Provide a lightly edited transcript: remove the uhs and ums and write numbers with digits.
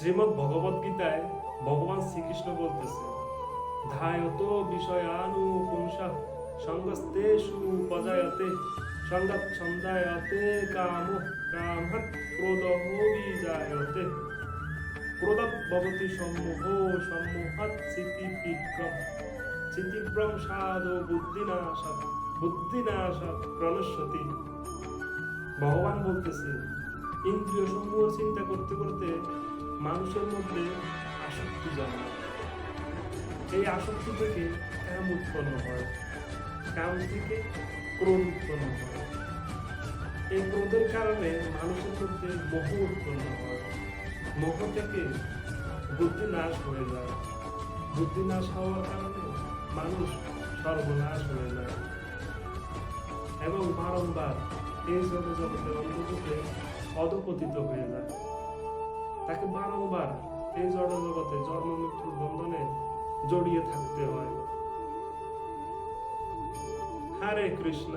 শ্রীমদ্ ভগবদ গীতায় ভগবান শ্রীকৃষ্ণ বলতেছে, ধায়ত বিষয়ানু পুংসঃ সঙ্গস্তেষু উপজায়তে সঙ্গাৎ ছন্দায়তে কামঃ ক্রোধঃ বিজায়তে ক্রোধাৎ ভবতি সম্মোহ সম্মোহাৎ চিতিভ্রংশাদ বুদ্ধিনাশাৎ প্রণশ্যতি। ভগবান বলতেছে, ইন্দ্রিয় সমূহ চিন্তা করতে করতে মানুষের মধ্যে আসক্তি জন্মায়। এই আসক্তি থেকে কাম উৎপন্ন হয়, কাম থেকে ক্রোধ উৎপন্ন হয়। এই ক্রোধের কারণে মানুষের মধ্যে মোহ উৎপন্ন হয়, মোহ থেকে বুদ্ধি নাশ হয়ে যায়, বুদ্ধি নাশ হওয়ার কারণে মানুষ সর্বনাশ হয়ে যায় এবং বারংবার এই জগতের অন্তর্ভুক্তে অধপতিত হয়ে যায়। তাকে বারংবার এই জড় জগতে জন্ম মৃত্যুর বন্ধনে জড়িয়ে থাকতে হয়। হরে কৃষ্ণ।